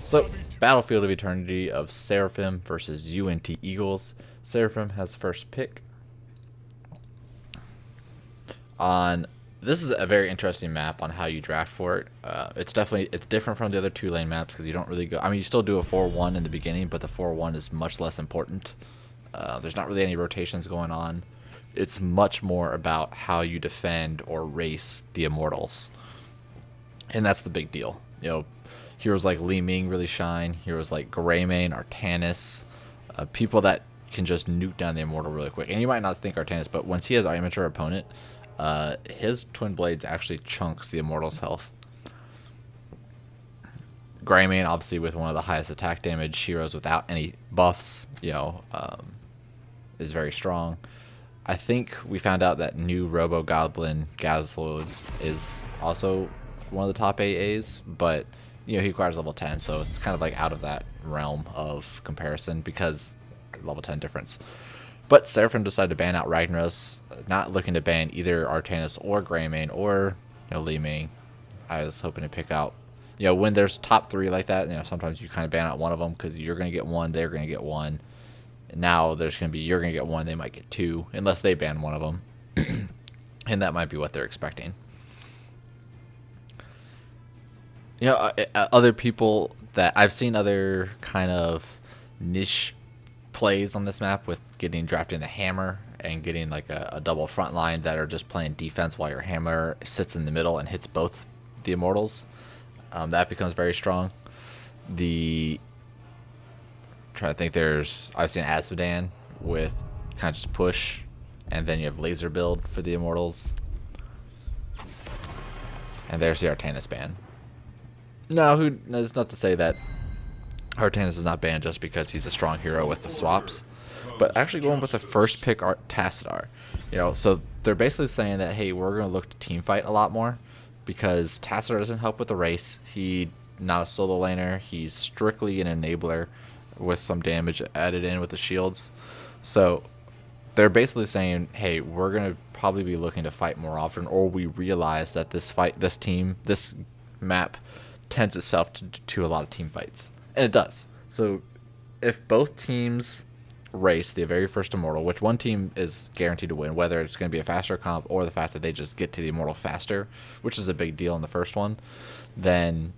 So, Battlefield of Eternity of Seraphim versus UNT Eagles. Seraphim has first pick. On this is a very interesting map on how you draft for it. It's different from the other 2 lane maps because you don't really go. I mean, you still do a 4-1 in the beginning, but the 4-1 is much less important. There's not really any rotations going on. It's much more about how you defend or race the immortals, and that's the big deal. Heroes like Li Ming really shine. Heroes like Greymane, Artanis, people that can just nuke down the immortal really quick. And you might not think Artanis, but once he has amateur opponent, his twin blades actually chunks the immortal's health. Greymane, obviously, with one of the highest attack damage heroes without any buffs, is very strong. I think we found out that new Robo Goblin Gazload is also one of the top AAs, but he requires level 10, so it's kind of like out of that realm of comparison because level 10 difference. But Seraphim decided to ban out Ragnaros, not looking to ban either Artanis or Greymane or Li Ming. I was hoping to pick out, when there's top 3 like that, sometimes you kind of ban out one of them because you're going to get one, they're going to get one. And now there's going to be, you're going to get one, they might get 2, unless they ban one of them. And that might be what they're expecting. Other people that I've seen other kind of niche plays on this map with drafting the hammer and getting like a double front line that are just playing defense while your hammer sits in the middle and hits both the immortals. That becomes very strong. Trying to think, I've seen Azmodan with kind of just push, and then you have laser build for the immortals. And there's the Artanis ban. No, that's not to say that Artanis is not banned just because he's a strong hero with the swaps, but actually going with the first pick Tassadar. So they're basically saying that, hey, we're going to look to team fight a lot more because Tassadar doesn't help with the race. He's not a solo laner. He's strictly an enabler with some damage added in with the shields. So they're basically saying, hey, we're going to probably be looking to fight more often, or we realize that this map tends itself to a lot of team fights. And it does. So if both teams race the very first immortal, which one team is guaranteed to win, whether it's going to be a faster comp or the fact that they just get to the immortal faster, which is a big deal in the first one, then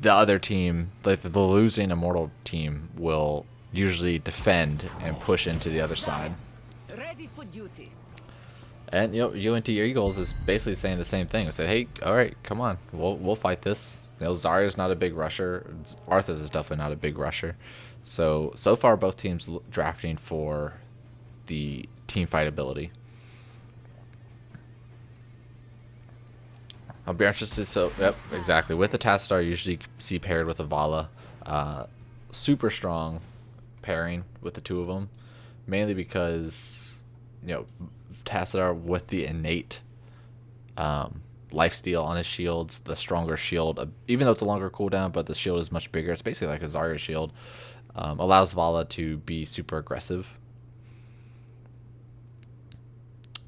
the other team, like the losing immortal team, will usually defend and push into the other side. Ready for duty. And UNT Eagles is basically saying the same thing. They said, hey, all right, come on, we'll fight this. Zarya's not a big rusher. Arthas is definitely not a big rusher. So far, both teams drafting for the team fight ability. I'll be interested. So, yep, exactly. With the Tassadar, you usually see paired with a Vala. Super strong pairing with the two of them, mainly because Tassadar with the innate lifesteal on his shields, the stronger shield, even though it's a longer cooldown, but the shield is much bigger. It's basically like a Zarya shield. Allows Vala to be super aggressive.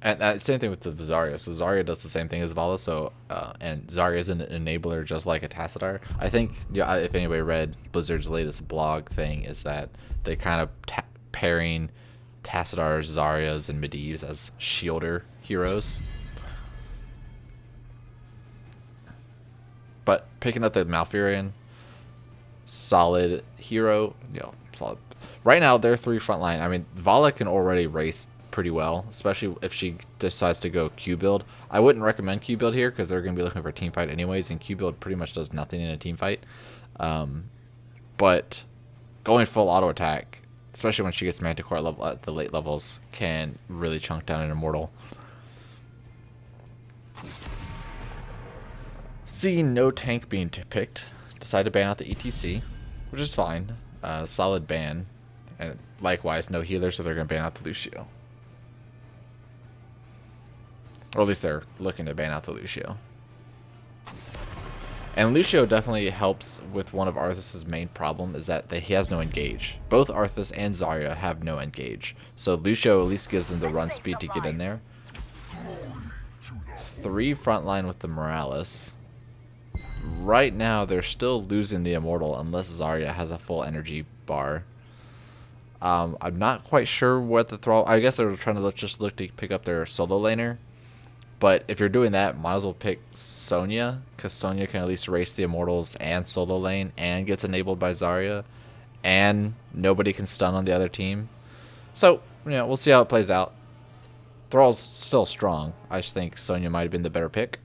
And same thing with the Zarya. So Zarya does the same thing as Vala. So and Zarya is an enabler just like a Tassadar. I think if anybody read Blizzard's latest blog thing, is that they kind of pairing Tassadars, Zaryas, and Medivhs as shielder heroes. But picking up the Malfurion, solid hero, solid. Right now, they're 3 frontline. I mean, Vala can already race pretty well, especially if she decides to go Q build. I wouldn't recommend Q build here because they're going to be looking for a team fight anyways, and Q build pretty much does nothing in a team fight. But going full auto attack, especially when she gets Manticore level at the late levels, can really chunk down an immortal. Seeing no tank being picked, decided to ban out the ETC, which is fine. Solid ban. And likewise, no healer, so they're going to ban out the Lucio. Or at least they're looking to ban out the Lucio. And Lucio definitely helps with one of Arthas' main problem, is that he has no engage. Both Arthas and Zarya have no engage. So Lucio at least gives them the run speed to get in there. 3 frontline with the Morales. right now they're still losing the Immortal unless Zarya has a full energy bar. I'm not quite sure what the Thrall... I guess they're trying to just look to pick up their solo laner. But if you're doing that, might as well pick Sonya, because Sonya can at least race the Immortals and solo lane and gets enabled by Zarya. And nobody can stun on the other team. So, we'll see how it plays out. Thrall's still strong. I just think Sonya might have been the better pick.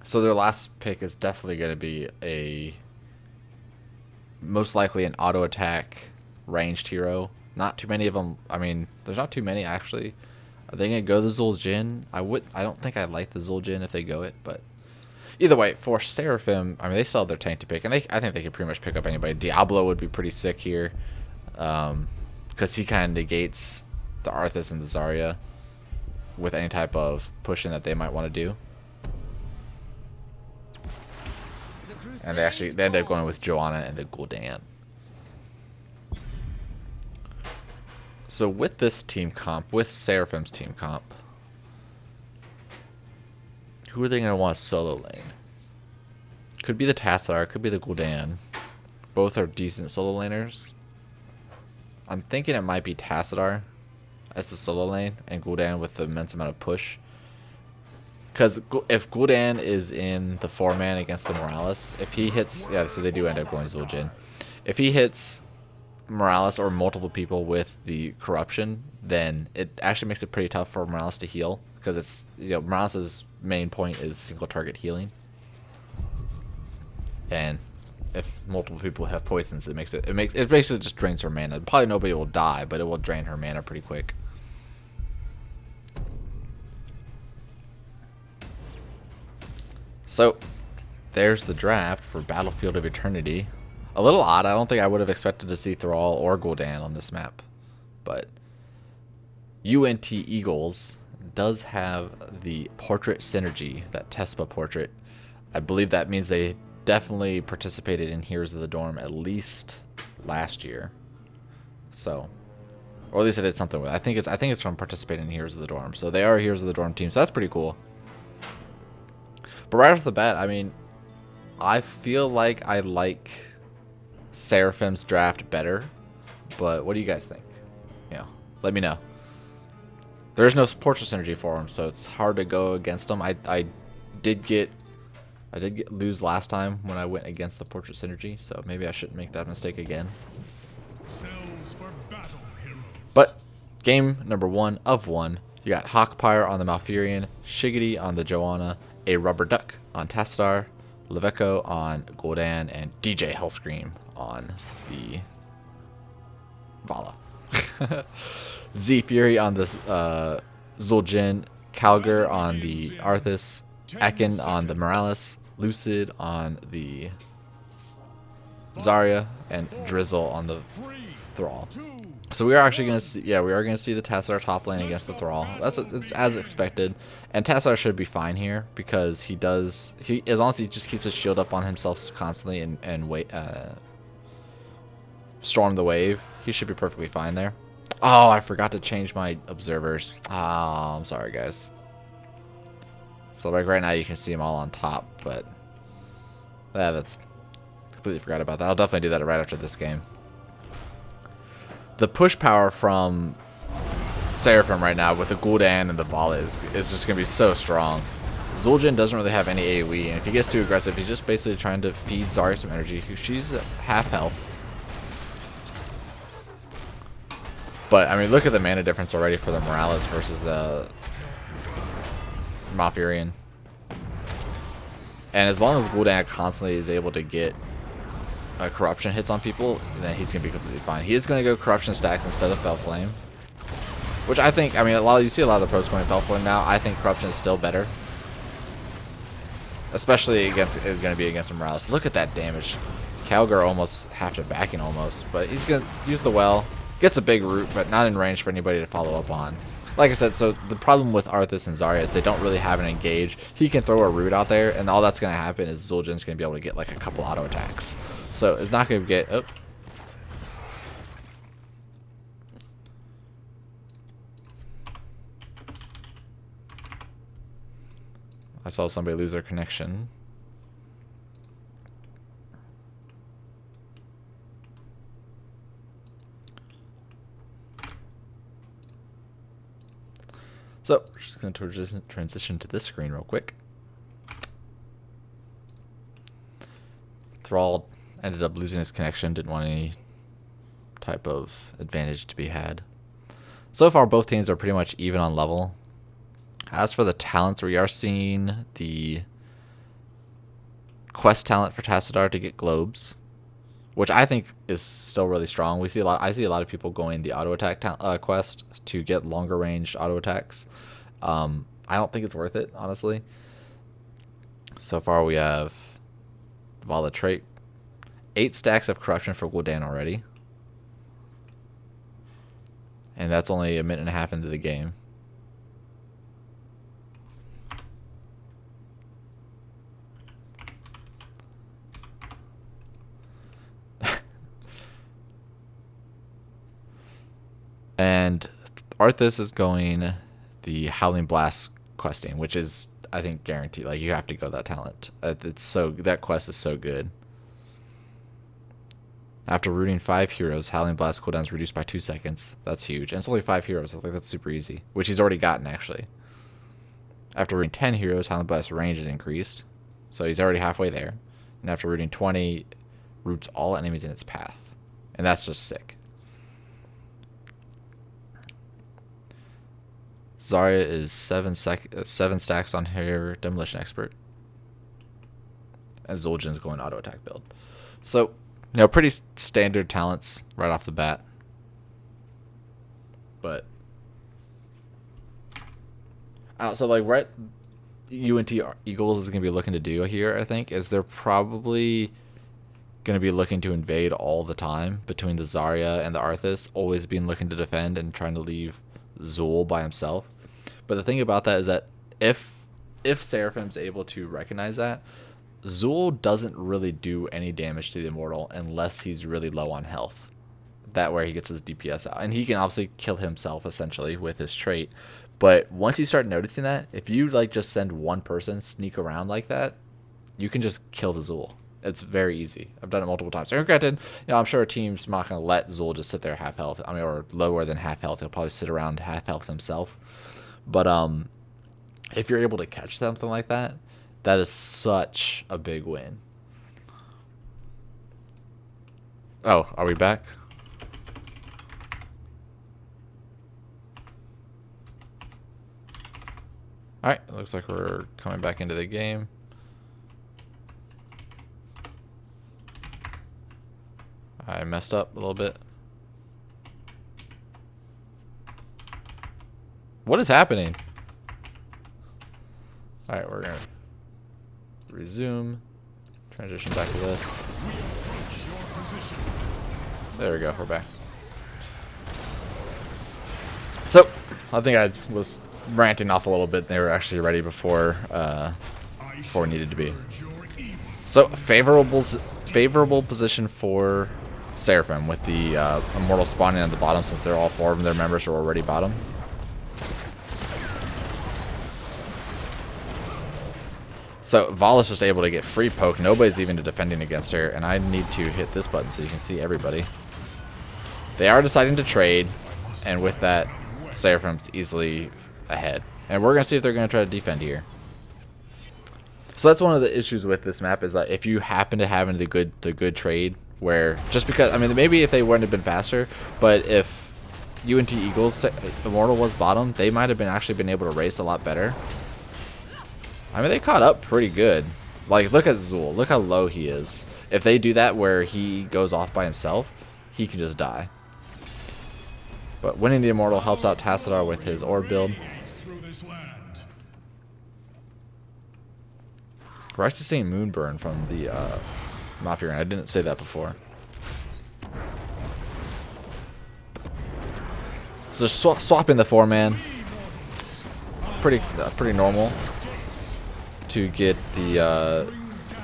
So their last pick is definitely going to be most likely an auto attack ranged hero. Not too many of them. I mean, there's not too many actually. Are they going to go the Zul'jin? I don't think I'd like the Zul'jin if they go it, but either way, for Seraphim, I mean, they still have their tank to pick, and I think they can pretty much pick up anybody. Diablo would be pretty sick here, because he kind of negates the Arthas and the Zarya with any type of pushing that they might want to do. And they end up going with Joanna and the Gul'dan. So with this team comp, with Seraphim's team comp, who are they going to want solo lane? Could be the Tassadar, could be the Gul'dan. Both are decent solo laners. I'm thinking it might be Tassadar as the solo lane and Gul'dan with the immense amount of push. Because if Gul'dan is in the 4-man against the Morales, if he hits... Yeah, so they do end up going Zul'jin. If he hits Morales or multiple people with the corruption, then it actually makes it pretty tough for Morales to heal. Because it's... Morales' main point is single target healing. And if multiple people have poisons, it basically just drains her mana. Probably nobody will die, but it will drain her mana pretty quick. So, there's the draft for Battlefield of Eternity. A little odd. I don't think I would have expected to see Thrall or Gul'dan on this map. But UNT Eagles does have the portrait synergy, that Tespa portrait. I believe that means they definitely participated in Heroes of the Dorm at least last year. So, or at least I did something with it. I think it's from participating in Heroes of the Dorm. So they are a Heroes of the Dorm team. So that's pretty cool. But right off the bat, I mean, I feel like I like Seraphim's draft better. But what do you guys think? Let me know. There's no portrait synergy for him, so it's hard to go against him. I did lose last time when I went against the portrait synergy, so maybe I shouldn't make that mistake again. But game number 1 of 1, you got Hawkpyre on the Malfurion, Shiggity on the Joanna, a Rubber Duck on Tassadar, Leveco on Gul'dan, and DJ Hellscream on the Vala. Z Fury on the Zul'jin, Calgar on the Arthas, Ekin on the Morales, Lucid on the Zarya, and Drizzle on the Thrall. So we are actually going to see, we are going to see the Tassadar top lane against the Thrall. It's as expected, and Tassadar should be fine here because as long as he just keeps his shield up on himself constantly and storm the wave, he should be perfectly fine there. Oh, I forgot to change my observers. Oh, I'm sorry, guys. So like right now you can see them all on top, but that's completely forgot about that. I'll definitely do that right after this game. The push power from Seraphim right now with the Gul'dan and the Vala is just going to be so strong. Zul'jin doesn't really have any AoE, and if he gets too aggressive, he's just basically trying to feed Zarya some energy. She's half health. But, I mean, look at the mana difference already for the Morales versus the Malfurion. And as long as Gul'dan constantly is able to get corruption hits on people, then he's going to be completely fine. He is going to go corruption stacks instead of Fel Flame. Which I think, I mean, you see a lot of the pros going Fel Flame now. I think corruption is still better. Especially it's going to be against Morales. Look at that damage. Calgar almost half to backing almost. But he's going to use the well. Gets a big root, but not in range for anybody to follow up on. Like I said, so the problem with Arthas and Zarya is they don't really have an engage. He can throw a root out there, and all that's going to happen is Zul'jin's going to be able to get like a couple auto attacks. So it's not going to get... Oh. I saw somebody lose their connection. So, we're just going to transition to this screen real quick. Thrall ended up losing his connection, didn't want any type of advantage to be had. So far, both teams are pretty much even on level. As for the talents, we are seeing the quest talent for Tassadar to get globes, which I think is still really strong. I see a lot of people going the auto attack quest to get longer range auto attacks. I don't think it's worth it, honestly. So far we have Vala trait, 8 stacks of corruption for Gul'dan already, and that's only a minute and a half into the game. And Arthas is going the Howling Blast questing, which is, I think, guaranteed. Like, you have to go that talent. That quest is so good. After rooting 5 heroes, Howling Blast cooldown is reduced by 2 seconds. That's huge. And it's only 5 heroes. I think that's super easy, which he's already gotten, actually. After rooting 10 heroes, Howling Blast range is increased. So he's already halfway there. And after rooting 20, roots all enemies in its path. And that's just sick. Zarya is 7 stacks on her Demolition Expert. And Zul'jin's going auto attack build. So, pretty standard talents right off the bat. But so like what UNT Eagles is going to be looking to do here, I think, is they're probably going to be looking to invade all the time between the Zarya and the Arthas, always being looking to defend and trying to leave Zul by himself. But the thing about that is that if Seraphim's able to recognize that, Zul doesn't really do any damage to the Immortal unless he's really low on health. That way he gets his DPS out. And he can obviously kill himself, essentially, with his trait. But once you start noticing that, if you just send one person sneak around like that, you can just kill the Zul. It's very easy. I've done it multiple times. And granted, I'm sure a team's not going to let Zul just sit there half health. Or lower than half health. He'll probably sit around half health himself. But if you're able to catch something like that, that is such a big win. Oh, are we back? Alright, it looks like we're coming back into the game. I messed up a little bit. What is happening? Alright, we're gonna resume. Transition back to this. There we go, we're back. So, I think I was ranting off a little bit. They were actually ready before it needed to be. So, favorable position for Seraphim with the Immortal spawning at the bottom, since they're all 4 of their members are already bottom. So Vala's just able to get free poke. Nobody's even defending against her, and I need to hit this button so you can see everybody. They are deciding to trade, and with that, Seraphim's easily ahead. And we're gonna see if they're gonna try to defend here. So that's one of the issues with this map, is that if you happen to have the good trade, where just because maybe if they wouldn't have been faster, but if UNT Eagles Immortal was bottom, they might have actually been able to race a lot better. They caught up pretty good. Like, look at Zul. Look how low he is. If they do that where he goes off by himself, he can just die. But winning the Immortal helps out Tassadar with his orb build. We're actually seeing Moonburn from the Mafia, and I didn't say that before. So swapping the 4-man, pretty normal to get the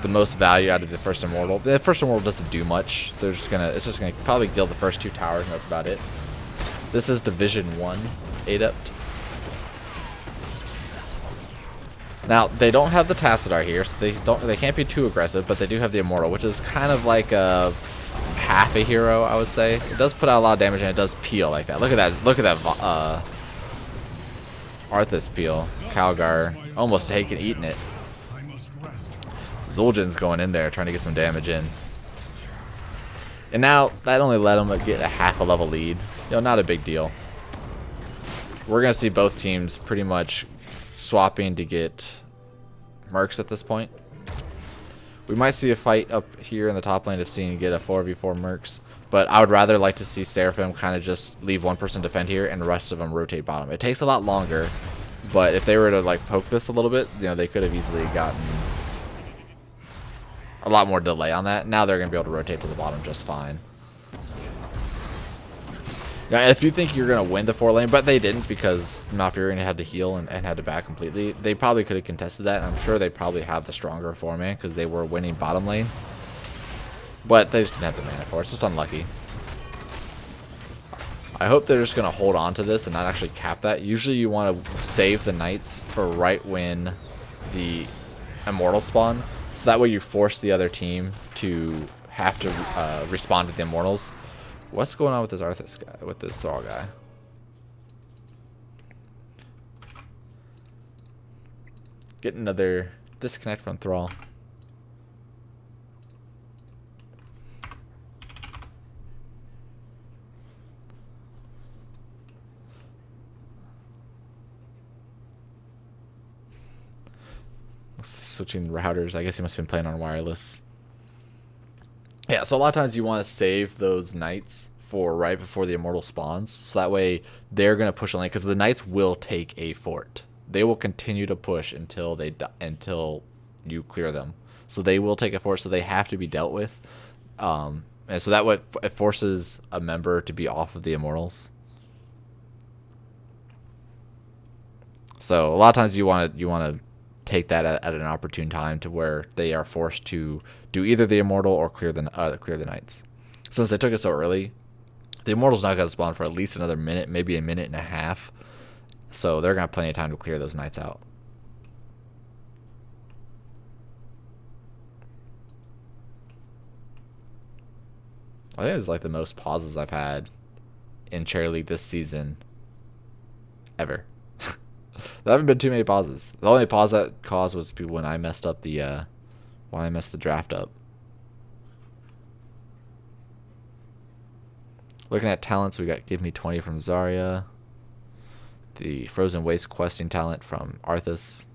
most value out of the first Immortal. The first Immortal doesn't do much. It's just gonna probably kill the first 2 towers, and that's about it. This is Division 1 Adept. Now they don't have the Tassadar here, so they can't be too aggressive, but they do have the Immortal, which is kind of like a half a hero, I would say. It does put out a lot of damage and it does peel like that. Look at that! Look at that! Arthas peel. Calgar almost eating it. Zul'jin's going in there trying to get some damage in. And now that only let him get a half a level lead. You know, not a big deal. We're gonna see both teams pretty much swapping to get mercs at this point. We might see a fight up here in the top lane of seeing get a 4v4 mercs, but I would rather like to see Seraphim kind of just leave one person defend here and the rest of them rotate bottom. It takes a lot longer, but if they were to like poke this a little bit, you know, they could have easily gotten a lot more delay on that. Now they're going to be able to rotate to the bottom just fine. Now, if you think you're going to win the 4 lane, but they didn't because Malfurion had to heal and had to back completely, they probably could have contested that, and I'm sure they probably have the stronger 4 man because they were winning bottom lane. But they just didn't have the mana for it. It's just unlucky. I hope they're just going to hold on to this and not actually cap that. Usually you want to save the knights for right when the immortal spawn, so that way you force the other team to have to respond to the immortals. What's going on with this Arthas guy, with this Thrall guy? Get another disconnect from Thrall. Switching routers. I guess he must have been playing on wireless. Yeah, so a lot of times you want to save those knights for right before the immortal spawns, so that way they're going to push on lane, because the knights will take a fort. They will continue to push until until you clear them. So they will take a fort, so they have to be dealt with. And so that way it forces a member to be off of the immortals. So a lot of times you want to take that at an opportune time to where they are forced to do either the immortal or clear the knights. Since they took it so early, the immortal's not going to spawn for at least another minute, maybe a minute and a half. So they're going to have plenty of time to clear those knights out. I think it's like the most pauses I've had in Cherry League this season ever. There haven't been too many pauses. The only pause that caused was when I messed up the draft up. Looking at talents, we got Give Me 20 from Zarya. The Frozen Waste questing talent from Arthas.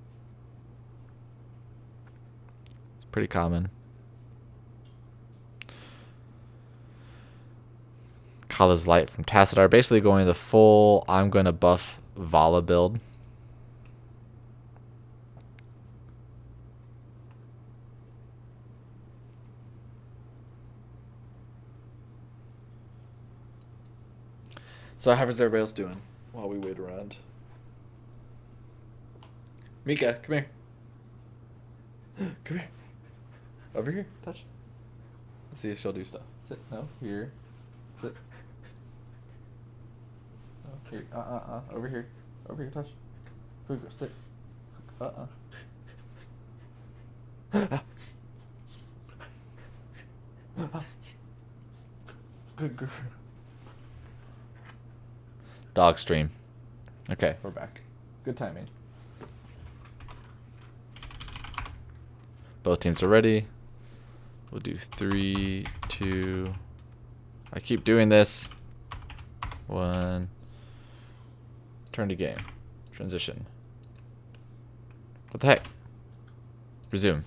It's pretty common. Kala's Light from Tassadar. Basically going the full I'm going to buff Vala build. So how's everybody else doing while we wait around? Mika, come here. Come here. Over here. Touch. Let's see if she'll do stuff. Sit. No. Here. Sit. No. Here. Over here. Over here. Touch. Good girl. Sit. Good girl. Dog stream. Okay, we're back. Good timing. Both teams are ready. We'll do 3, 2. I keep doing this. 1. Turn to game. Transition. What the heck? Resume.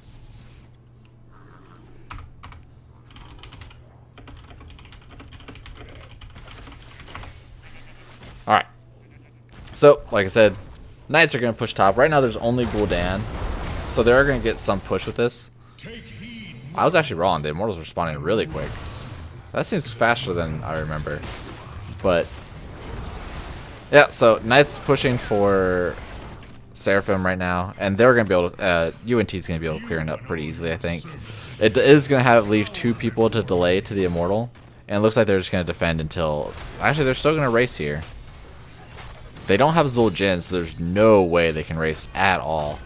Alright. So, like I said, Knights are going to push top. Right now there's only Gul'dan, so they're going to get some push with this. I was actually wrong. The Immortals were spawning really quick. That seems faster than I remember. But, yeah, so Knights pushing for Seraphim right now, and they're going to be able to, UNT is going to be able to clear it up pretty easily, I think. It is going to leave 2 people to delay to the Immortal, and it looks like they're just going to defend until, actually they're still going to race here. They don't have Zul'jin, so there's no way they can race at all.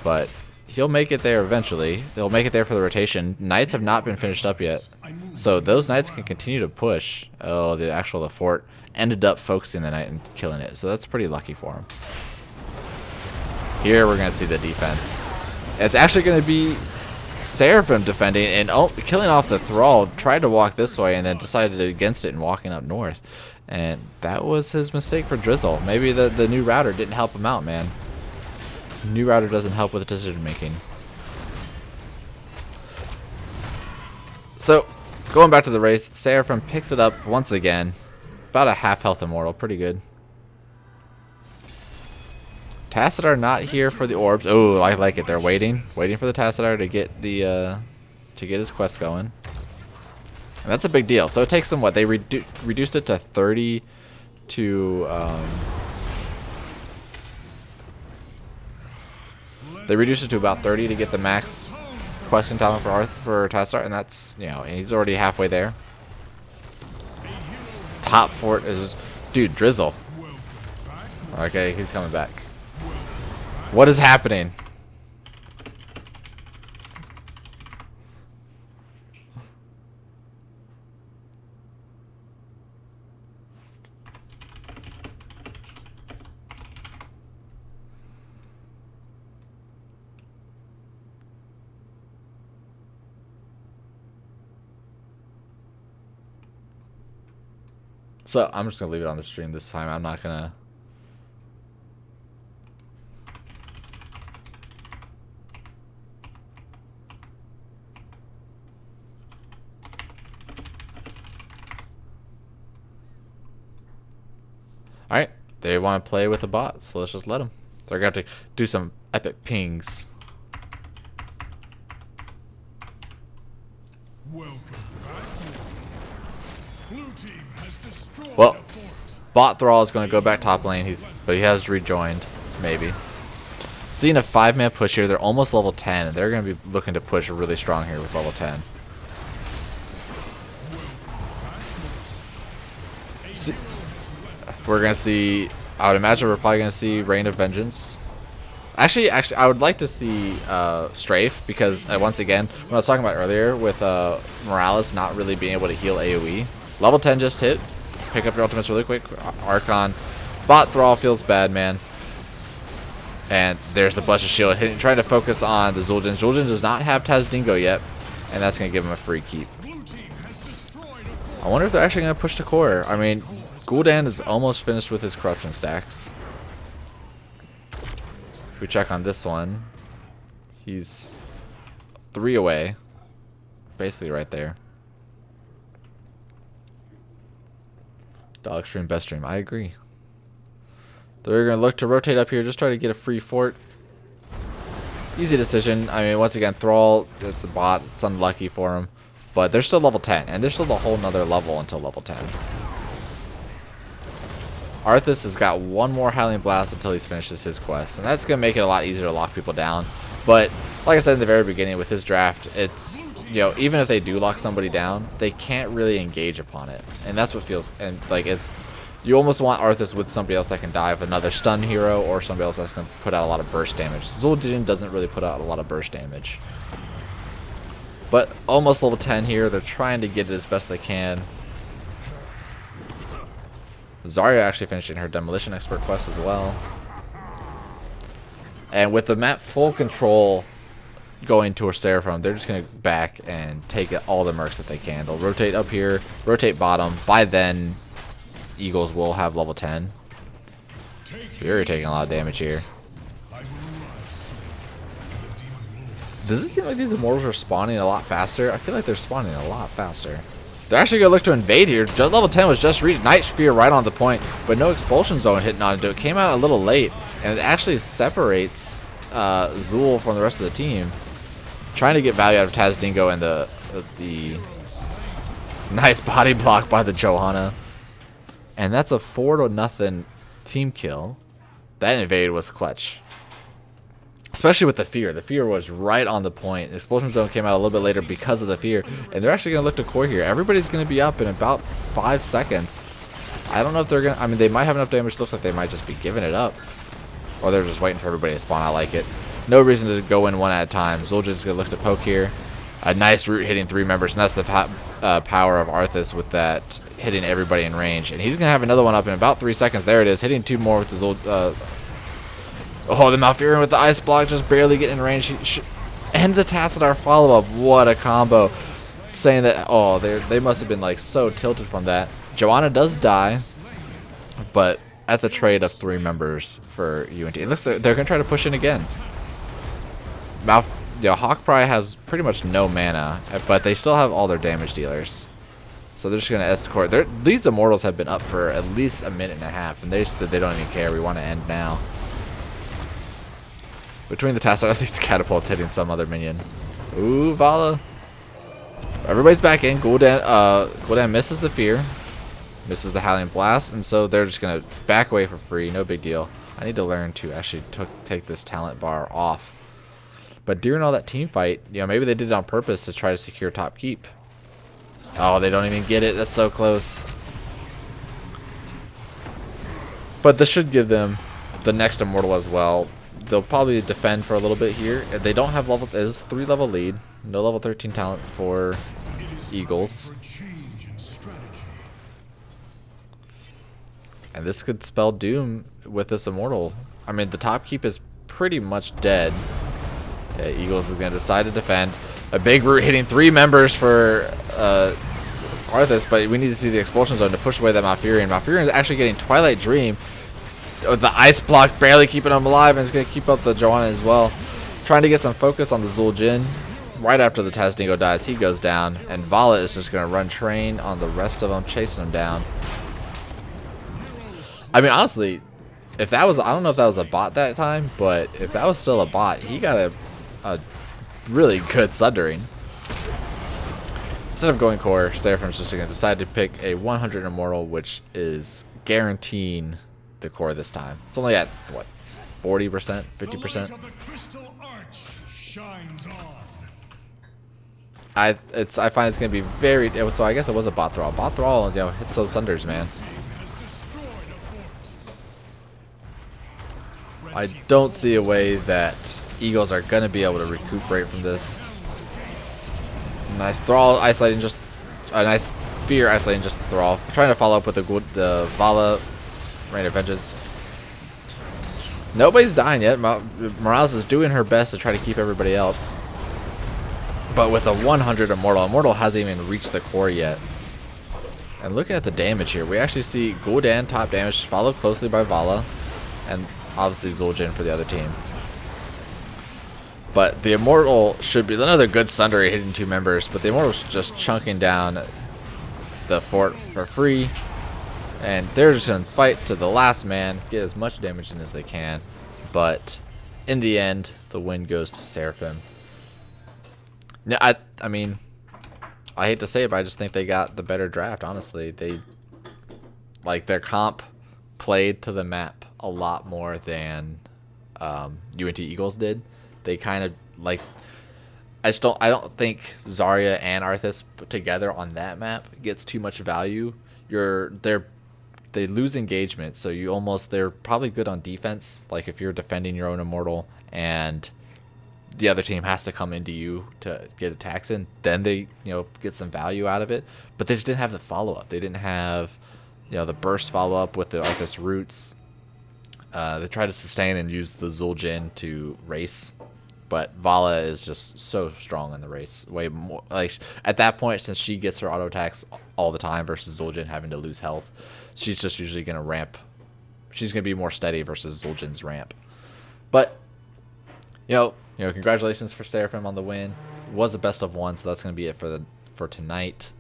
but he'll make it there eventually. They'll make it there for the rotation. Knights have not been finished up yet, so those knights can continue to push. Oh, the fort ended up focusing the knight and killing it, so that's pretty lucky for him. Here we're gonna see the defense. It's actually gonna be Seraphim defending and killing off the thrall. Tried to walk this way and then decided against it and walking up north, and that was his mistake for Drizzle. Maybe the new router didn't help him out, man. New router doesn't help with decision making. So going back to the race, Seraphim picks it up once again. About a half health immortal, pretty good. Tassadar not here for the orbs. Oh, I like it. They're waiting for the Tassadar to get his quest going. And that's a big deal. So it takes them what? They reduced it to 30 to they reduced it to about 30 to get the max questing time for Tassadar, and that's, and he's already halfway there. Top fort is, dude, Drizzle. Okay, he's coming back. What is happening? So I'm just gonna leave it on the stream this time. I'm not gonna. Alright, they want to play with the bot, so let's just let them. They're going to have to do some epic pings. Well, bot Thrall is going to go back top lane, but he has rejoined, maybe. Seeing a 5-man push here, they're almost level 10, and they're going to be looking to push really strong here with level 10. We're going to see, I would imagine we're probably going to see Reign of Vengeance. Actually, I would like to see Strafe, because once again, when I was talking about earlier with Morales not really being able to heal AoE, level 10 just hit. Pick up your ultimates really quick. Archon. Bot Thrall feels bad, man. And there's the Blessed Shield trying to focus on the Zul'jin. Zul'jin does not have Tazdingo yet, and that's going to give him a free keep. I wonder if they're actually going to push to core. I mean, Gul'dan is almost finished with his corruption stacks. If we check on this one, he's 3 away. Basically right there. Dog stream, best stream. I agree. They're going to look to rotate up here, just try to get a free fort. Easy decision. I mean, once again, Thrall, it's a bot. It's unlucky for him. But they're still level 10, and there's still a whole nother level until level 10. Arthas has got one more Howling Blast until he finishes his quest, and that's going to make it a lot easier to lock people down. But, like I said in the very beginning, with his draft, it's, even if they do lock somebody down, they can't really engage upon it. And that's what feels, and like, it's, you almost want Arthas with somebody else that can dive, another stun hero, or somebody else that's going to put out a lot of burst damage. Zul'jin doesn't really put out a lot of burst damage. But almost level 10 here, they're trying to get it as best they can. Zarya actually finishing her Demolition Expert quest as well. And with the map full control going towards Seraphim, they're just going to back and take all the mercs that they can. They'll rotate up here, rotate bottom. By then, Eagles will have level 10. Fury taking a lot of damage here. Does it seem like these immortals are spawning a lot faster? I feel like they're spawning a lot faster. They're actually going to look to invade here. Just level 10 was just reached. Night Sphere right on the point, but no expulsion zone hitting onto it. Came out a little late, and it actually separates Zul from the rest of the team. Trying to get value out of Tazdingo and the nice body block by the Johanna. And that's a 4-0 team kill. That invade was clutch. Especially with the fear. The fear was right on the point. Explosion zone came out a little bit later because of the fear. And they're actually going to look to core here. Everybody's going to be up in about 5 seconds. I don't know if they're going to... I mean, they might have enough damage. Looks like they might just be giving it up. Or they're just waiting for everybody to spawn. I like it. No reason to go in one at a time. Zul'jin's going to look to poke here. A nice root hitting 3 members, and that's the power of Arthas with that hitting everybody in range. And he's going to have another one up in about 3 seconds. There it is, hitting 2 more with the oh, the Malfurion with the ice block just barely getting in range. And the Tassadar follow-up. What a combo. Saying that, oh, they must have been like so tilted from that. Joanna does die, but at the trade of 3 members for UNT. It looks like they're going to try to push in again. Hawk probably has pretty much no mana, but they still have all their damage dealers. So they're just going to escort. These Immortals have been up for at least a minute and a half, and they don't even care. We want to end now. Between the Tassadar, these catapults hitting some other minion. Ooh, Vala. Everybody's back in. Gul'dan misses the fear. Misses the Howling Blast, and so they're just going to back away for free. No big deal. I need to learn to actually take this talent bar off. But during all that team fight, maybe they did it on purpose to try to secure top keep. Oh, they don't even get it. That's so close. But this should give them the next Immortal as well. They'll probably defend for a little bit here. They don't have level. It is 3-level lead. No level 13 talent for Eagles. And this could spell doom with this Immortal. I mean, the top keep is pretty much dead. Yeah, Eagles is going to decide to defend. A big root hitting 3 members for Arthas, but we need to see the expulsion zone to push away that Malfurion. Malfurion is actually getting Twilight Dream. The ice block barely keeping him alive, and it's going to keep up the Joanna as well. Trying to get some focus on the Zul'jin. Right after the Tasnigo dies, he goes down, and Vala is just going to run train on the rest of them, chasing him down. I mean, honestly, if that was, I don't know if that was a bot that time, but if that was still a bot, he got a really good sundering. Instead of going core, Seraphim's just going to decide to pick a 100 Immortal, which is guaranteeing the core this time. It's only at, what, 40%, 50%? I find it's going to be very, so I guess it was a bot thrall. Bot thrall, hits those sunders, man. I don't see a way that Eagles are going to be able to recuperate from this. Nice thrall isolating, just a nice fear isolating just the thrall. Trying to follow up with the Vala Rain of Vengeance. Nobody's dying yet. Morales is doing her best to try to keep everybody out. But with a 100 Immortal hasn't even reached the core yet. And looking at the damage here, we actually see Gul'dan top damage, followed closely by Vala, and obviously Zul'jin for the other team. But the Immortal should be another good Sunder hitting 2 members, but the Immortal's just chunking down the fort for free. And they're just going to fight to the last man, get as much damage in as they can. But in the end, the win goes to Seraphim. Now, I mean, I hate to say it, but I just think they got the better draft, honestly. Their comp played to the map a lot more than UNT Eagles did. They kind of, I don't think Zarya and Arthas put together on that map gets too much value. They lose engagement, so they're probably good on defense. Like if you're defending your own Immortal and the other team has to come into you to get attacks in, then they get some value out of it. But they just didn't have the follow-up. They didn't have the burst follow-up with the Arthas roots. They tried to sustain and use the Zul'jin to race, but Vala is just so strong in the race. Way more, at that point, since she gets her auto attacks all the time versus Zul'jin having to lose health, she's just usually going to ramp. She's going to be more steady versus Zul'jin's ramp. But congratulations for Seraphim on the win. It was a best of 1, so that's going to be it for tonight.